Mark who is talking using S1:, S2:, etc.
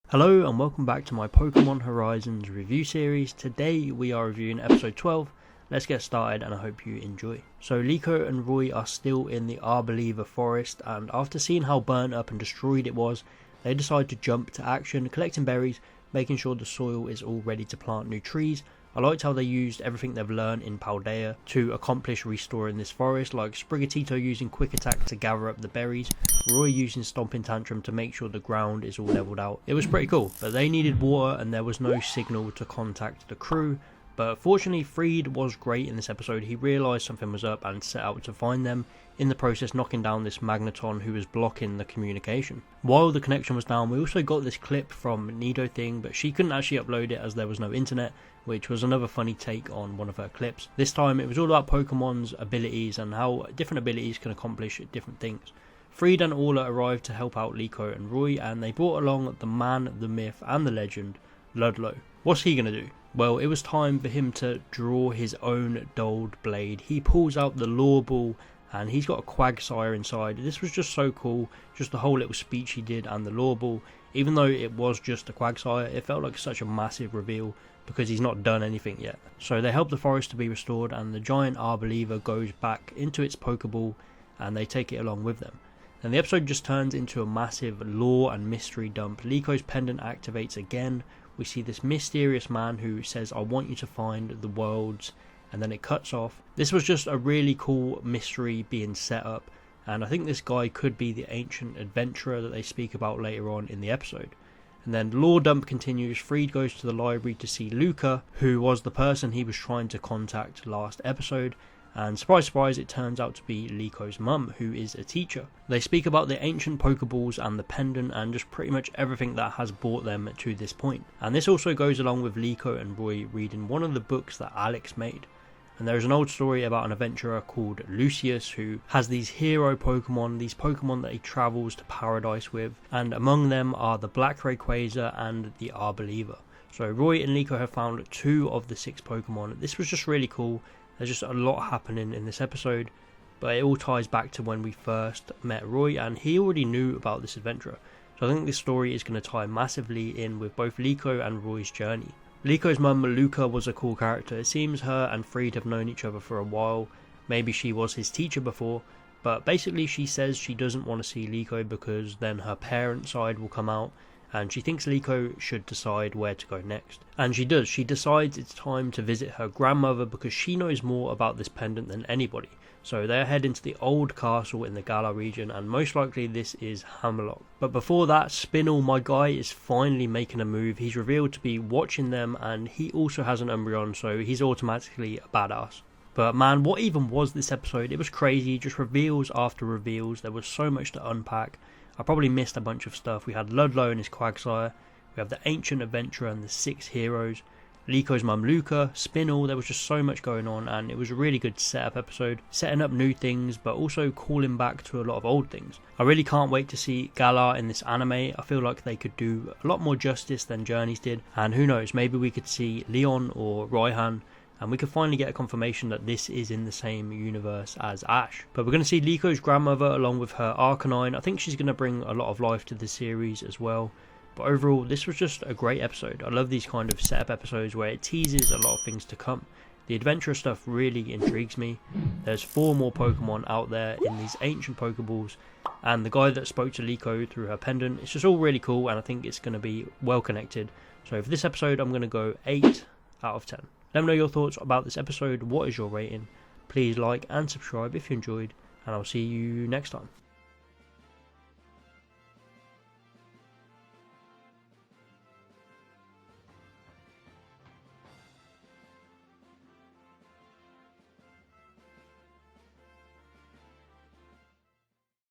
S1: Hello and welcome back to my Pokemon Horizons review series. Today we are reviewing episode 12. Let's get started and I hope you enjoy. So Liko and Roy are still in the Arboliva forest, and after seeing how burnt up and destroyed it was, they decide to jump to action, collecting berries, making sure the soil is all ready to plant new trees. I liked how they used everything they've learned in Paldea to accomplish restoring this forest, like Sprigatito using Quick Attack to gather up the berries, Roy using Stomping Tantrum to make sure the ground is all leveled out. It was pretty cool, but they needed water and there was no signal to contact the crew. But fortunately, Freed was great in this episode. He realised something was up and set out to find them, in the process knocking down this Magneton who was blocking the communication. While the connection was down, we also got this clip from Nido Thing, but she couldn't actually upload it as there was no internet, which was another funny take on one of her clips. This time it was all about Pokemon's abilities and how different abilities can accomplish different things. Freed and Orla arrived to help out Liko and Roy, and they brought along the man, the myth and the legend, Ludlow. What's he going to do? Well, it was time for him to draw his own dulled blade. He pulls out the Law Ball and he's got a Quagsire inside. This was just so cool, just the whole little speech he did and the Law Ball. Even though it was just a Quagsire, it felt like such a massive reveal because he's not done anything yet. So they help the forest to be restored and the giant Arboliva goes back into its Pokeball and they take it along with them. Then the episode just turns into a massive lore and mystery dump. Liko's pendant activates again. We see this mysterious man who says, "I want you to find the worlds," and then it cuts off. This was just a really cool mystery being set up, and I think this guy could be the ancient adventurer that they speak about later on in the episode. And then lore dump continues. Freed goes to the library to see Luca, who was the person he was trying to contact last episode. And surprise surprise, it turns out to be Liko's mum, who is a teacher. They speak about the ancient Pokeballs and the pendant and just pretty much everything that has brought them to this point. And this also goes along with Liko and Roy reading one of the books that Alex made. And there is an old story about an adventurer called Lucius who has these hero Pokemon, these Pokemon that he travels to paradise with. And among them are the Black Rayquaza and the Arboliva. So Roy and Liko have found 2 of the 6 Pokemon. This was just really cool. There's just a lot happening in this episode, but it all ties back to when we first met Roy, and he already knew about this adventurer. So I think this story is going to tie massively in with both Liko and Roy's journey. Liko's mum, Luca, was a cool character. It seems her and Freed have known each other for a while. Maybe she was his teacher before, but basically she says she doesn't want to see Liko because then her parent side will come out, and she thinks Liko should decide where to go next. And she does. She decides it's time to visit her grandmother because she knows more about this pendant than anybody. So they're heading to the old castle in the Galar region, and most likely this is Hammerlock. But before that, Spinel, my guy, is finally making a move. He's revealed to be watching them, and he also has an Umbreon, so he's automatically a badass. But man, what even was this episode? It was crazy, just reveals after reveals. There was so much to unpack. I probably missed a bunch of stuff. We had Ludlow and his Quagsire, we have the Ancient Adventurer and the 6 heroes, Liko's mum Luca, Spinel. There was just so much going on, and it was a really good setup episode, setting up new things but also calling back to a lot of old things. I really can't wait to see Galar in this anime. I feel like they could do a lot more justice than Journeys did, and who knows, maybe we could see Leon or Raihan, and we could finally get a confirmation that this is in the same universe as Ash. But we're going to see Liko's grandmother along with her Arcanine. I think she's going to bring a lot of life to the series as well. But overall, this was just a great episode. I love these kind of setup episodes where it teases a lot of things to come. The adventure stuff really intrigues me. There's 4 more Pokemon out there in these ancient Pokeballs, and the guy that spoke to Liko through her pendant. It's just all really cool, and I think it's going to be well connected. So for this episode, I'm going to go 8 out of 10. Let me know your thoughts about this episode. What is your rating? Please like and subscribe if you enjoyed, and I'll see you next time.